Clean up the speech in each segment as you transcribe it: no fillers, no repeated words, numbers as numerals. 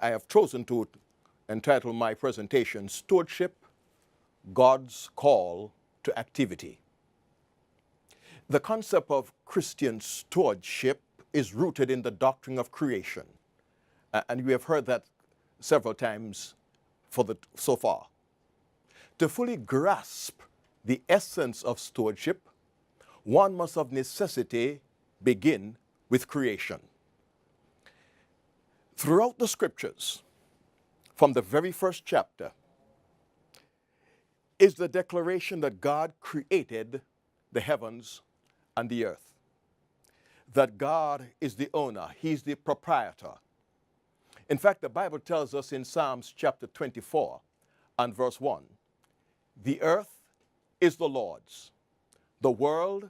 I have chosen to entitle my presentation, Stewardship, God's Call to Activity. The concept of Christian stewardship is rooted in the doctrine of creation. And we have heard that several times so far. To fully grasp the essence of stewardship, one must of necessity begin with creation. Throughout the scriptures, from the very first chapter, is the declaration that God created the heavens and the earth. That God is the owner, He's the proprietor. In fact, the Bible tells us in Psalms chapter 24 and verse 1, the earth is the Lord's, the world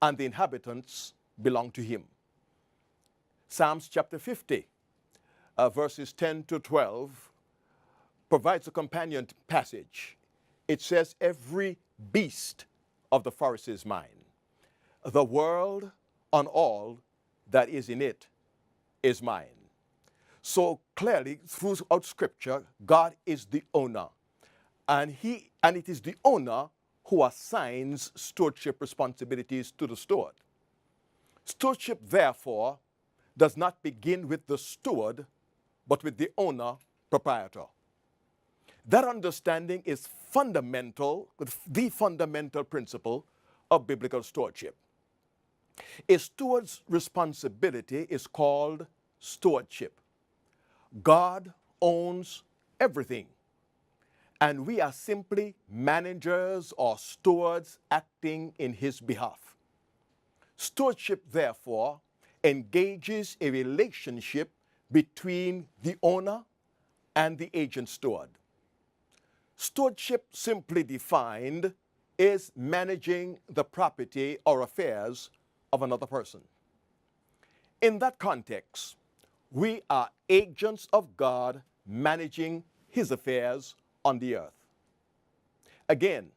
and the inhabitants belong to Him. Psalms chapter 50, verses 10 to 12, provides a companion passage. It says, every beast of the forest is mine. The world and all that is in it is mine. So clearly, throughout Scripture, God is the owner. And it is the owner who assigns stewardship responsibilities to the steward. Stewardship, therefore, does not begin with the steward, but with the owner, proprietor. That understanding is fundamental, the fundamental principle of biblical stewardship. A steward's responsibility is called stewardship. God owns everything, and we are simply managers or stewards acting in His behalf. Stewardship, therefore, engages a relationship between the owner and the agent steward. Stewardship, simply defined, is managing the property or affairs of another person. In that context, we are agents of God managing His affairs on the earth. Again,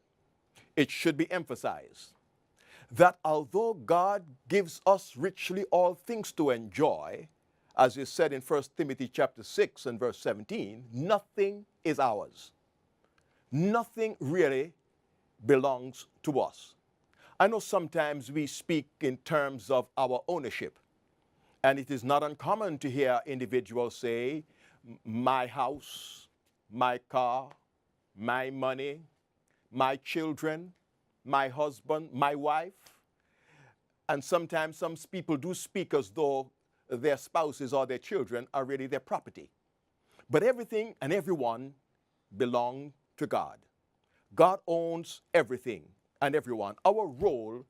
it should be emphasized that although God gives us richly all things to enjoy, as is said in 1 Timothy chapter 6 and verse 17, nothing is ours. Nothing really belongs to us. I know sometimes we speak in terms of our ownership, and it is not uncommon to hear individuals say, my house, my car, my money, my children, my husband, my wife. And sometimes some people do speak as though their spouses or their children are really their property. But everything and everyone belong to God. God owns everything and everyone. Our role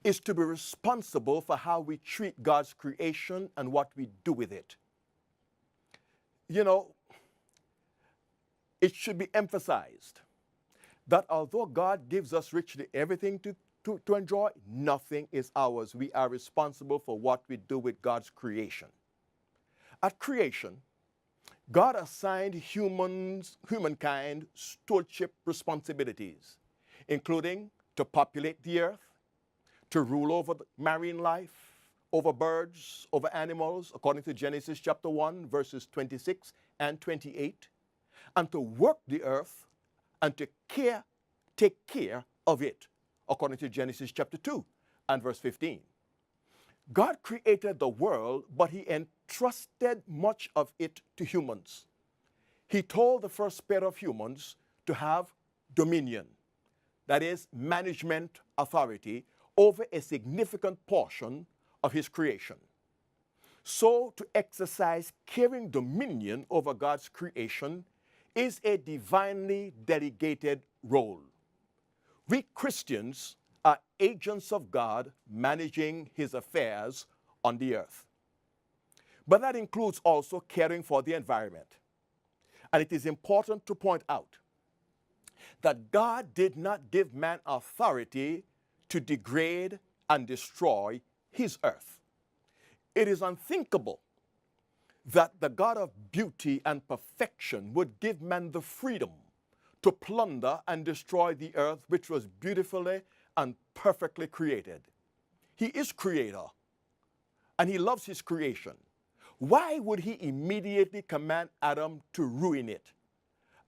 is to be responsible for how we treat God's creation and what we do with it. You know, it should be emphasized that although God gives us richly everything to enjoy, nothing is ours. We are responsible for what we do with God's creation. At creation, God assigned humankind stewardship responsibilities, including to populate the earth, to rule over marine life, over birds, over animals, according to Genesis chapter 1, verses 26 and 28, and to work the earth and to take care of it, according to Genesis chapter 2 and verse 15. God created the world, but He entrusted much of it to humans. He told the first pair of humans to have dominion, that is, management authority, over a significant portion of His creation. So, to exercise caring dominion over God's creation is a divinely delegated role. We Christians are agents of God managing His affairs on the earth. But that includes also caring for the environment. And it is important to point out that God did not give man authority to degrade and destroy His earth. It is unthinkable that the God of beauty and perfection would give man the freedom to plunder and destroy the earth, which was beautifully and perfectly created. He is creator, and He loves His creation. why would he immediately command Adam to ruin it,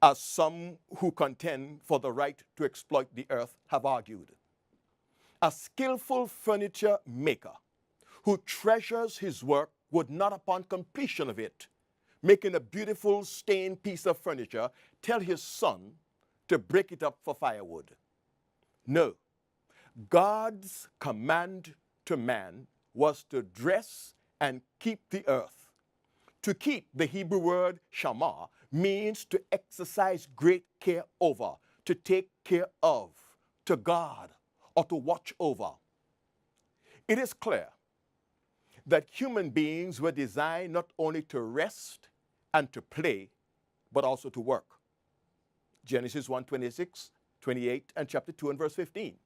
as some who contend for the right to exploit the earth have argued? A skillful furniture maker who treasures his work would not, upon completion of it, making a beautiful stained piece of furniture, tell his son to break it up for firewood. No, God's command to man was to dress and keep the earth. To keep, the Hebrew word shamar, means to exercise great care over, to take care of, to guard, or to watch over. It is clear that human beings were designed not only to rest and to play, but also to work. Genesis 1:26, 28, and chapter 2 and verse 15.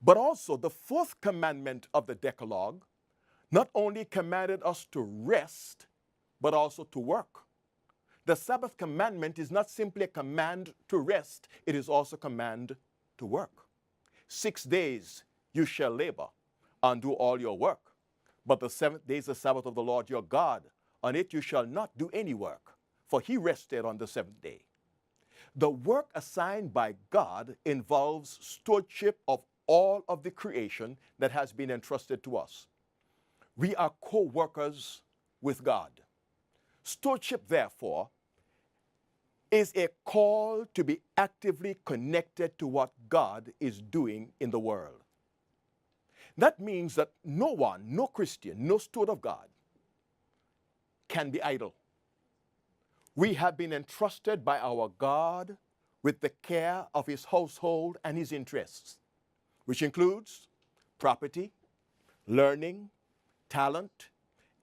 But also the fourth commandment of the Decalogue not only commanded us to rest, but also to work. The Sabbath commandment is not simply a command to rest, it is also a command to work. 6 days you shall labor and do all your work. But the seventh day is the Sabbath of the Lord your God. On it you shall not do any work, for he rested on the seventh day. The work assigned by God involves stewardship of all of the creation that has been entrusted to us. We are co-workers with God. Stewardship, therefore, is a call to be actively connected to what God is doing in the world. That means that no one, no Christian, no steward of God can be idle. We have been entrusted by our God with the care of his household and his interests, which includes property, learning, talent,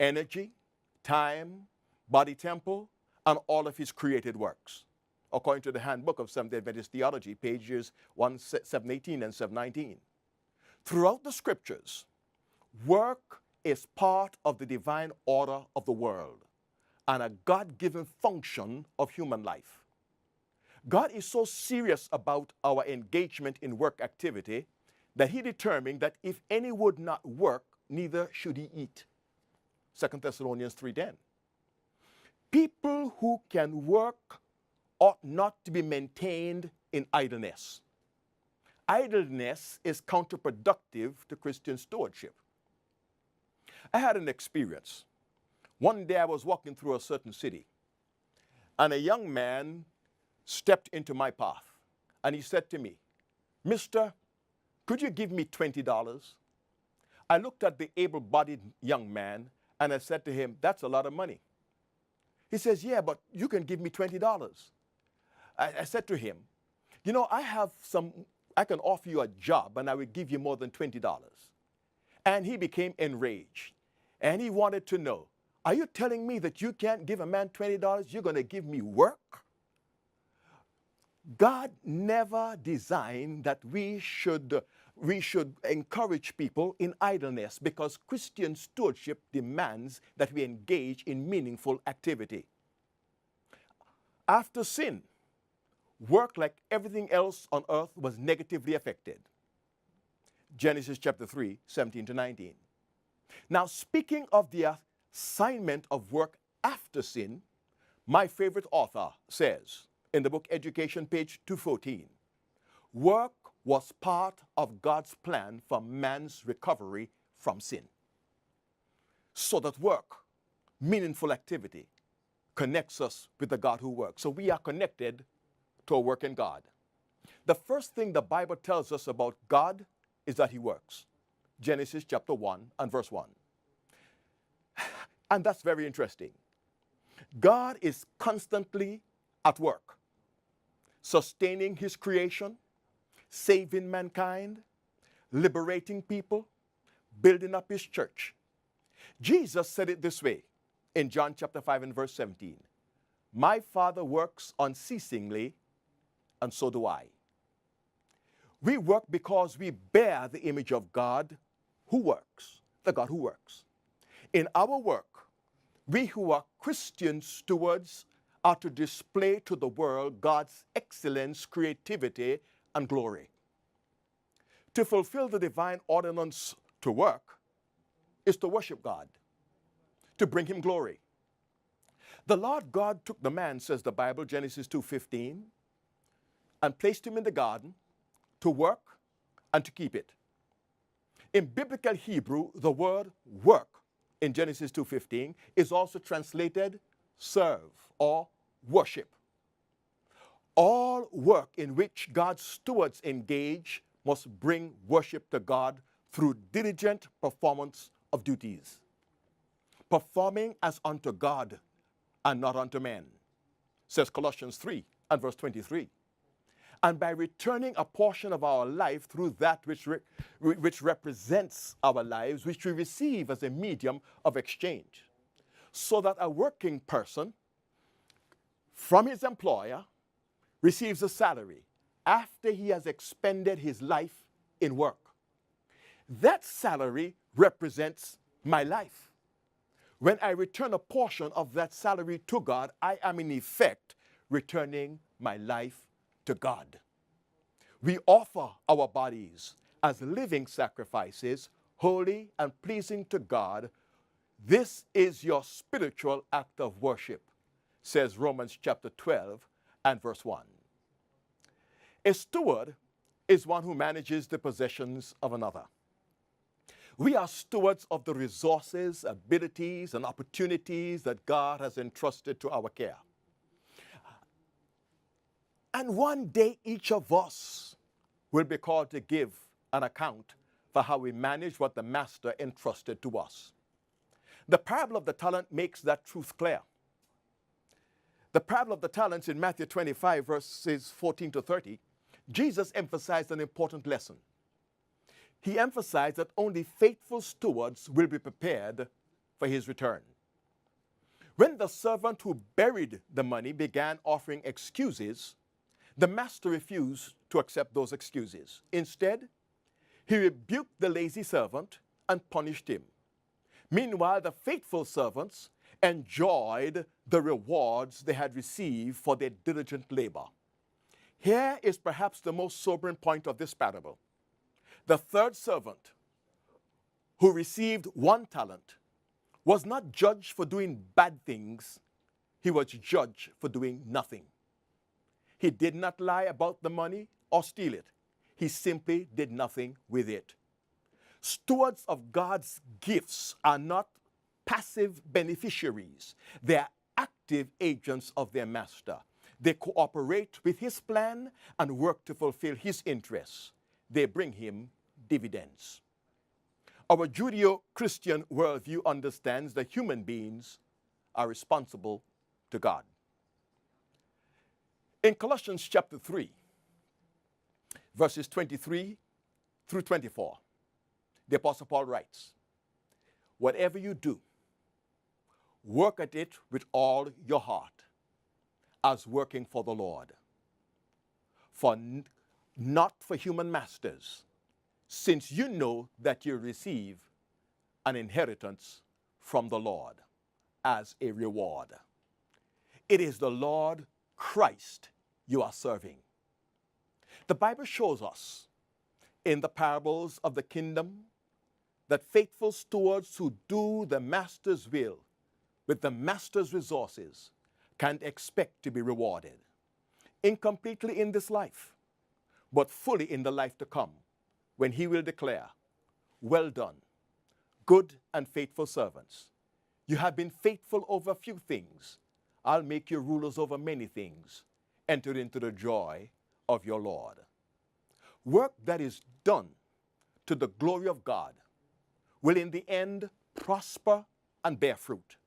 energy, time, body temple, and all of his created works, according to the Handbook of Seventh-day Adventist Theology, pages 718 and 719. Throughout the scriptures, work is part of the divine order of the world and a God-given function of human life. God is so serious about our engagement in work activity that he determined that if any would not work, neither should he eat. 2 Thessalonians 3:10. People who can work ought not to be maintained in idleness. Idleness is counterproductive to Christian stewardship. I had an experience. One day I was walking through a certain city, and a young man stepped into my path, and he said to me, "Mister, could you give me $20? I looked at the able-bodied young man, and I said to him, "That's a lot of money." He says, "Yeah, but you can give me $20. I said to him, "You know, I can offer you a job, and I will give you more than $20. And he became enraged, and he wanted to know, "Are you telling me that you can't give a man $20? You're going to give me work?" God never designed that we should encourage people in idleness, because Christian stewardship demands that we engage in meaningful activity. After sin, work, like everything else on earth, was negatively affected. Genesis chapter 3, 17 to 19. Now, speaking of the assignment of work after sin, my favorite author says in the book Education, page 214, work was part of God's plan for man's recovery from sin. So that work, meaningful activity, connects us with the God who works. So we are connected to a working God. The first thing the Bible tells us about God is that he works. Genesis chapter 1 and verse 1. And that's very interesting. God is constantly at work, sustaining his creation, saving mankind, liberating people, building up his church. Jesus said it this way in John chapter 5 and verse 17. "My Father works unceasingly, and so do I." We work because we bear the image of God who works, the God who works. In our work, we who are Christian stewards are to display to the world God's excellence, creativity, and glory. To fulfill the divine ordinance to work is to worship God. to bring him glory. The Lord God took the man, says the Bible, Genesis 2:15, and placed him in the garden to work and to keep it. In biblical Hebrew, the word work in Genesis 2:15 is also translated serve or worship. All work in which God's stewards engage must bring worship to God through diligent performance of duties, performing as unto God and not unto men, says Colossians 3 and verse 23. And by returning a portion of our life through that which represents our lives, which we receive as a medium of exchange, so that a working person from his employer receives a salary after he has expended his life in work. That salary represents my life. When I return a portion of that salary to God, I am in effect returning my life to God. We offer our bodies as living sacrifices, holy and pleasing to God. This is your spiritual act of worship, says Romans chapter 12 and verse 1. A steward is one who manages the possessions of another. We are stewards of the resources, abilities, and opportunities that God has entrusted to our care. And one day each of us will be called to give an account for how we manage what the Master entrusted to us. The parable of the talent makes that truth clear. The parable of the talents in Matthew 25, verses 14 to 30, Jesus emphasized an important lesson. He emphasized that only faithful stewards will be prepared for his return. When the servant who buried the money began offering excuses, the master refused to accept those excuses. Instead, he rebuked the lazy servant and punished him. Meanwhile, the faithful servants enjoyed the rewards they had received for their diligent labor. Here is perhaps the most sobering point of this parable. The third servant, who received 1 talent, was not judged for doing bad things. He was judged for doing nothing. He did not lie about the money or steal it. He simply did nothing with it. Stewards of God's gifts are not passive beneficiaries. They are active agents of their master. They cooperate with his plan and work to fulfill his interests. They bring him dividends. Our Judeo-Christian worldview understands that human beings are responsible to God. In Colossians chapter 3, verses 23 through 24, the Apostle Paul writes, "Whatever you do, work at it with all your heart, as working for the Lord, not for human masters, since you know that you receive an inheritance from the Lord as a reward. It is the Lord Christ you are serving." The Bible shows us in the parables of the kingdom that faithful stewards who do the master's will with the master's resources can expect to be rewarded, incompletely in this life, but fully in the life to come, when he will declare, "Well done, good and faithful servants. You have been faithful over a few things. I'll make you rulers over many things. Enter into the joy of your Lord." Work that is done to the glory of God will in the end prosper and bear fruit.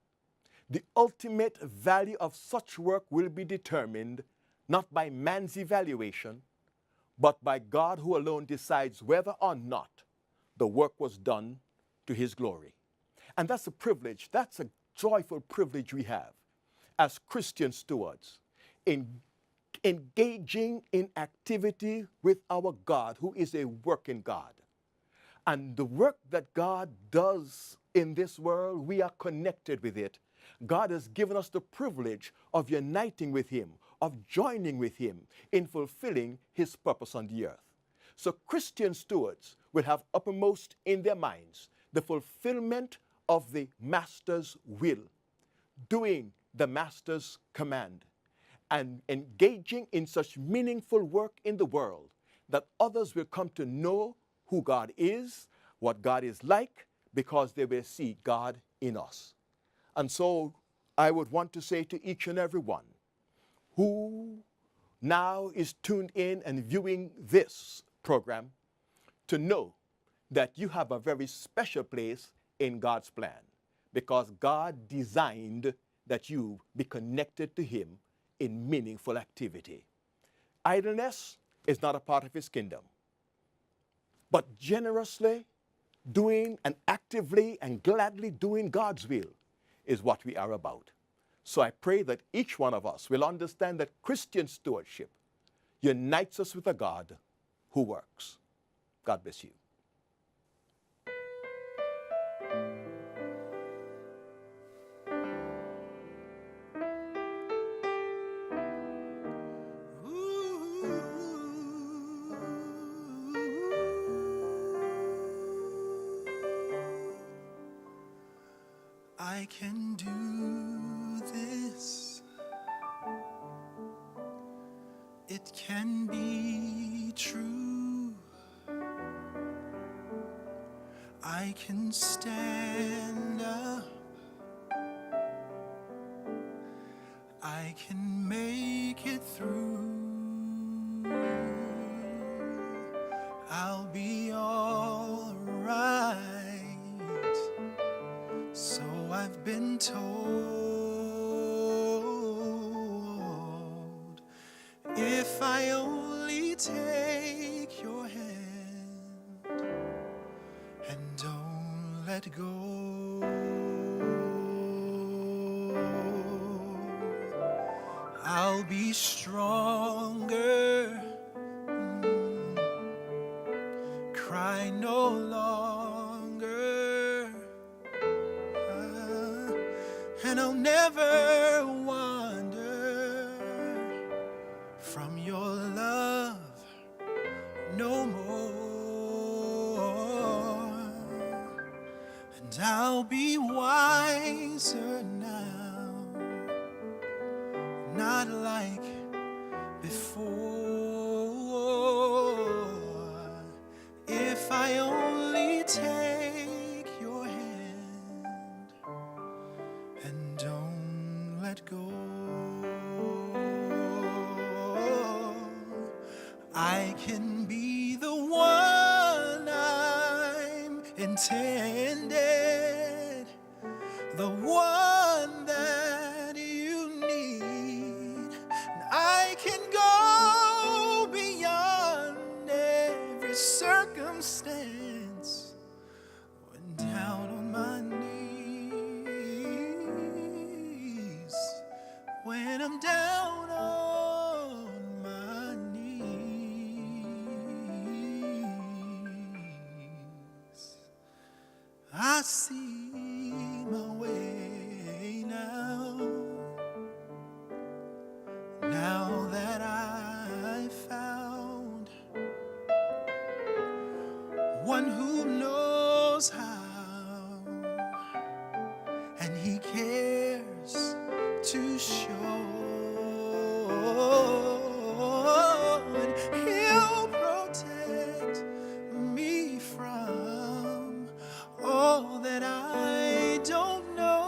The ultimate value of such work will be determined not by man's evaluation, but by God, who alone decides whether or not the work was done to his glory. And that's a privilege, that's a joyful privilege we have as Christian stewards in engaging in activity with our God, who is a working God. And the work that God does in this world, we are connected with it. God has given us the privilege of uniting with him, of joining with him in fulfilling his purpose on the earth. So Christian stewards will have uppermost in their minds the fulfillment of the Master's will, doing the Master's command, and engaging in such meaningful work in the world that others will come to know who God is, what God is like, because they will see God in us. And so I would want to say to each and every one who now is tuned in and viewing this program, to know that you have a very special place in God's plan, because God designed that you be connected to Him in meaningful activity. Idleness is not a part of His kingdom, but generously doing and actively and gladly doing God's will is what we are about. So I pray that each one of us will understand that Christian stewardship unites us with a God who works. God bless you. I can do this. It can be true. I can stand up. I can make it through. I'll be all right. So I've been told. If I only take your hand and don't let go, I'll be stronger, cry no longer, and I'll never wander from your love no more. And I'll be wiser now, not like before. If I only take your hand and don't let go, I can be the one I'm intended, the one that you need. And I can go beyond every circumstance when down on my knees, when I'm down on my knees. I see my way now, now that I found one who knows how, and He cares to show. And He'll protect me from all that I don't know.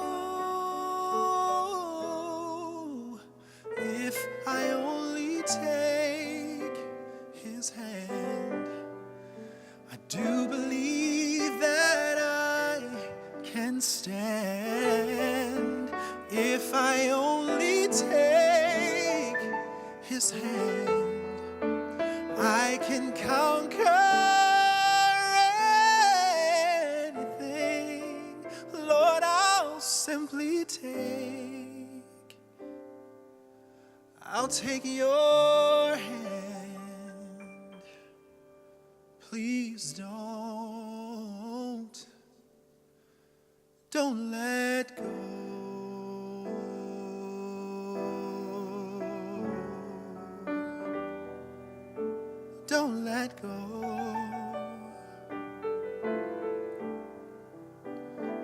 If I only take His hand, I do believe that I can stand. If I only take His hand, I can conquer anything. Lord, I'll simply I'll take your hand. Please don't let go. Don't let go.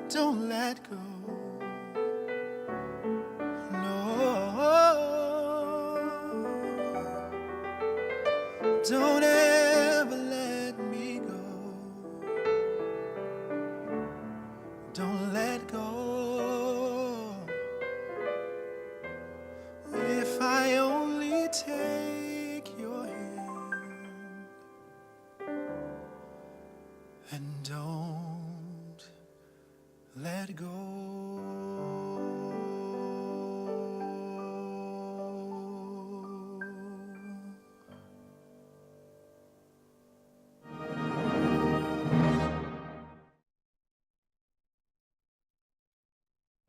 Don't let go. No. Don't ever let me go. Don't let go. If I only take your hand and don't let go.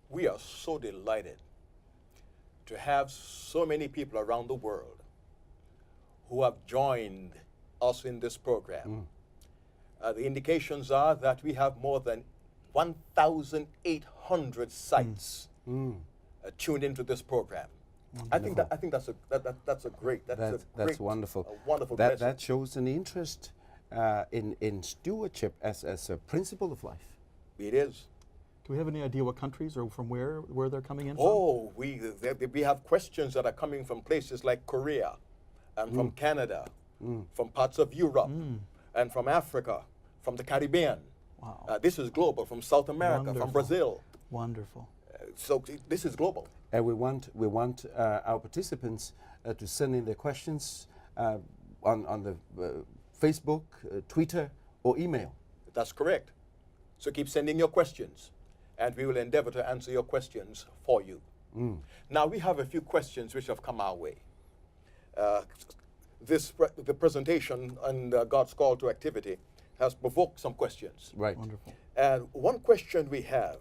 We are so delighted to have so many people around the world who have joined us in this program. The indications are that we have more than 1,800 sites tuned into this program. I think that's a great wonderful. A wonderful that blessing. that shows an interest in stewardship as a principle of life. It is. Do we have any idea what countries or from where they're coming in from? Oh, we have questions that are coming from places like Korea, and from Canada, from parts of Europe, and from Africa, from the Caribbean. Wow. This is global, from South America, Wonderful. from Brazil. Wonderful. So this is global. And we want our participants to send in their questions on the Facebook, Twitter, or email. That's correct. So keep sending your questions, and we will endeavor to answer your questions for you. Now, we have a few questions which have come our way. The presentation on God's call to activity has provoked some questions. Right. Wonderful. And one question we have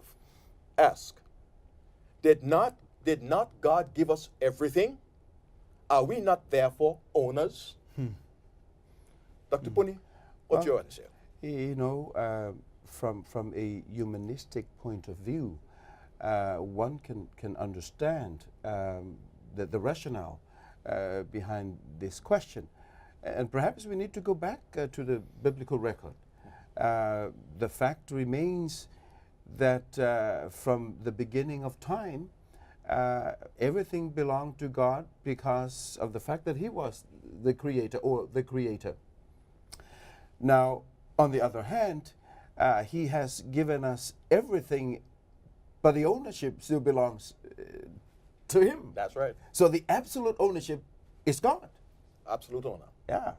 ask, did not God give us everything? Are we not therefore owners? Dr. Puni, what's your answer? You know, from a humanistic point of view, one can understand the rationale behind this question. And perhaps we need to go back to the biblical record. The fact remains that from the beginning of time, everything belonged to God because of the fact that He was the creator or the creator. Now, on the other hand, He has given us everything, but the ownership still belongs to Him. That's right. So the absolute ownership is God. Absolute owner. Yeah.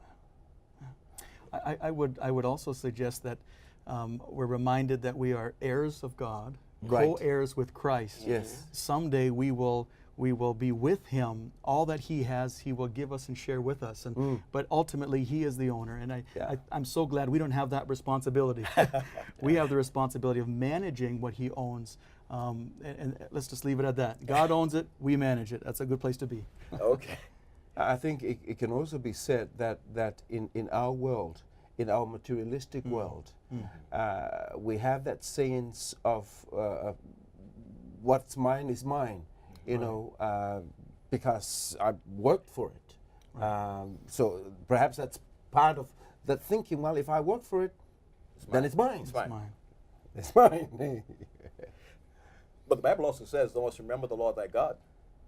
I would also suggest that we're reminded that we are heirs of God, Right. co-heirs with Christ. Yes. Someday we will be with Him. All that He has, He will give us and share with us. And but ultimately, He is the owner. And I'm so glad we don't have that responsibility. We have the responsibility of managing what He owns. And let's just leave it at that. God owns it. We manage it. That's a good place to be. Okay. I think it can also be said that in our world, in our materialistic world, we have that sense of what's mine is mine, you know, because I worked for it. Right. So perhaps that's part of that thinking, well, if I work for it, then it's mine. It's mine. Mine. It's mine. But the Bible also says, thou must remember the Lord thy God.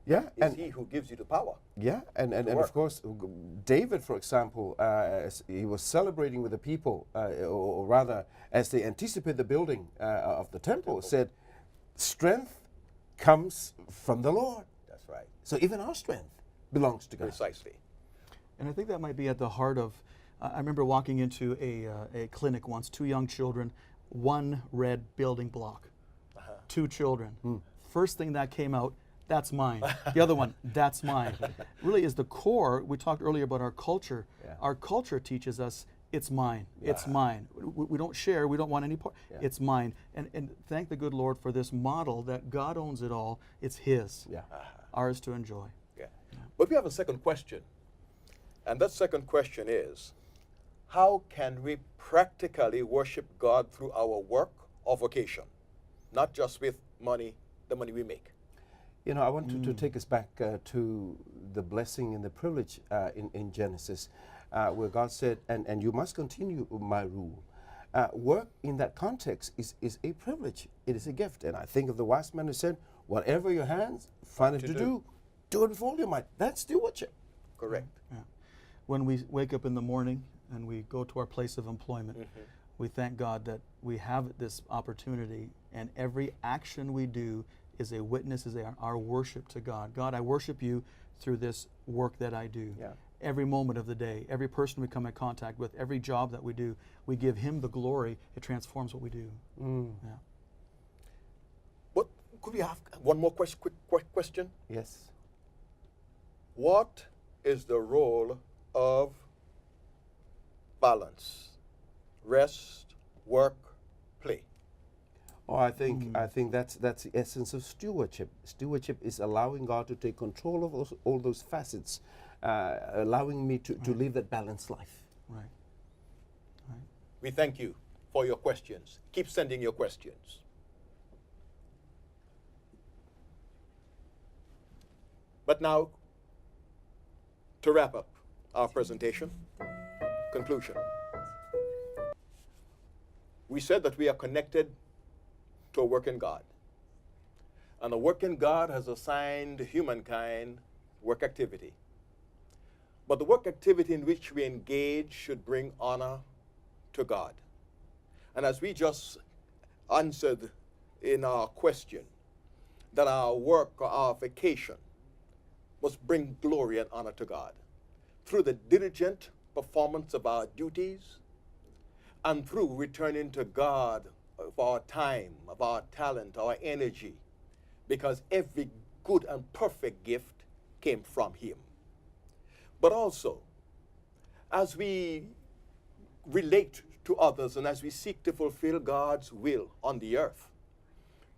Yeah, It's He who gives you the power. yeah, and work. of course, David, for example, as he was celebrating with the people, or rather, as they anticipate the building of the temple, said, strength comes from the Lord. That's right. So even our strength belongs to God. Precisely. And I think that might be at the heart of, I remember walking into a clinic once, 2 young children, 1 red building block, 2 children. First thing that came out, that's mine. The other one, that's mine. Really is the core. We talked earlier about our culture. Yeah. Our culture teaches us it's mine. It's mine. We don't share. We don't want any part. Yeah. It's mine. And thank the good Lord for this model that God owns it all. It's His. Yeah. Ours to enjoy. Yeah. But we have a second question. And that second question is, how can we practically worship God through our work or vocation? Not just with money, the money we make. You know, I want to take us back to the blessing and the privilege in Genesis, where God said, and you must continue my rule. work in that context is a privilege. It is a gift. And I think of the wise man who said, whatever your hands find it to do, do it with all your might. That's stewardship. Correct. Yeah. When we wake up in the morning and we go to our place of employment, we thank God that we have this opportunity, and every action we do is a witness, is our worship to God. God, I worship you through this work that I do. Yeah. Every moment of the day, every person we come in contact with, every job that we do, we give Him the glory. It transforms what we do. Yeah. But could we have one more quick question? Yes. What is the role of balance? Rest, work, play. Oh, I think that's the essence of stewardship. Stewardship is allowing God to take control of all those facets, allowing me to live that balanced life. Right. Right. We thank you for your questions. Keep sending your questions. But now, to wrap up our presentation, conclusion. We said that we are connected to a working God. And a working God has assigned humankind work activity. But the work activity in which we engage should bring honor to God. And as we just answered in our question, that our work or our vacation must bring glory and honor to God through the diligent performance of our duties and through returning to God of our time, of our talent, our energy, because every good and perfect gift came from Him. But also, as we relate to others and as we seek to fulfill God's will on the earth,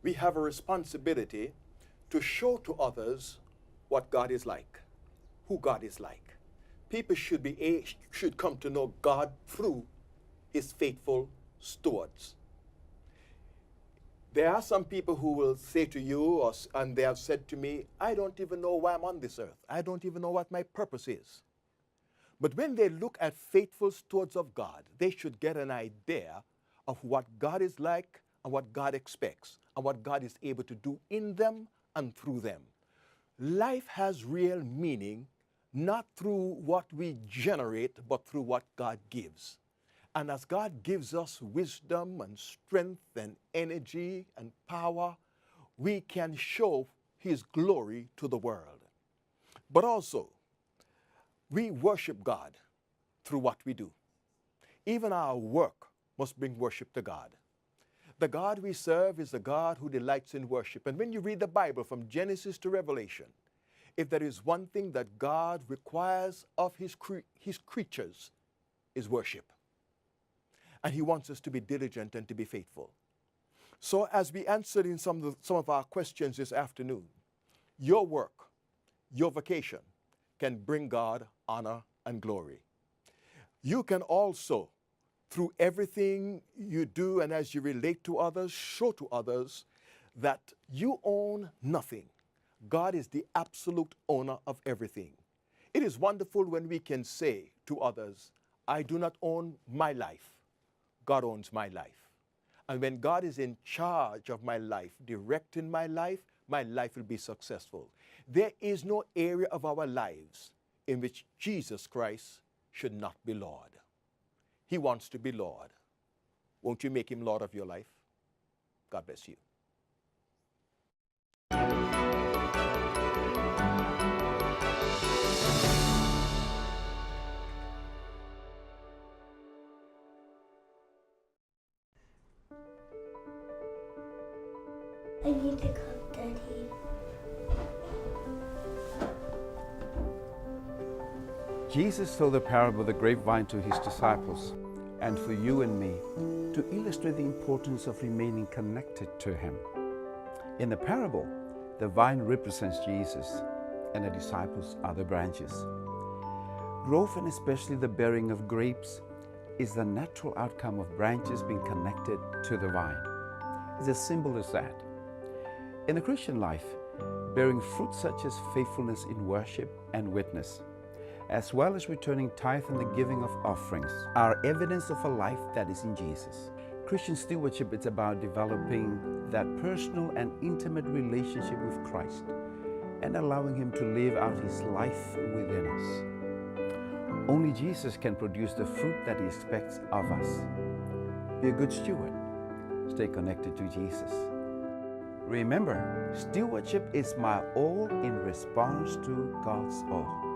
we have a responsibility to show to others what God is like, who God is like. People should come to know God through His faithful stewards. There are some people who will say to you, and they have said to me, I don't even know why I'm on this earth. I don't even know what my purpose is. But when they look at faithful stewards of God, they should get an idea of what God is like and what God expects and what God is able to do in them and through them. Life has real meaning, not through what we generate, but through what God gives. And as God gives us wisdom and strength and energy and power, we can show His glory to the world. But also, we worship God through what we do. Even our work must bring worship to God. The God we serve is a God who delights in worship. And when you read the Bible from Genesis to Revelation, if there is one thing that God requires of His creatures, is worship. And He wants us to be diligent and to be faithful. So as we answered in some of our questions this afternoon, your work, your vocation can bring God honor and glory. You can also, through everything you do and as you relate to others, show to others that you own nothing. God is the absolute owner of everything. It is wonderful when we can say to others, I do not own my life. God owns my life. And when God is in charge of my life, directing my life will be successful. There is no area of our lives in which Jesus Christ should not be Lord. He wants to be Lord. Won't you make Him Lord of your life? God bless you. I need to come, Daddy. Jesus told the parable of the grapevine to His disciples and for you and me to illustrate the importance of remaining connected to Him. In the parable, the vine represents Jesus and the disciples are the branches. Growth, and especially the bearing of grapes, is the natural outcome of branches being connected to the vine. It's as simple as that. In the Christian life, bearing fruit such as faithfulness in worship and witness, as well as returning tithe and the giving of offerings, are evidence of a life that is in Jesus. Christian stewardship is about developing that personal and intimate relationship with Christ and allowing Him to live out His life within us. Only Jesus can produce the fruit that He expects of us. Be a good steward. Stay connected to Jesus. Remember, stewardship is my all in response to God's all.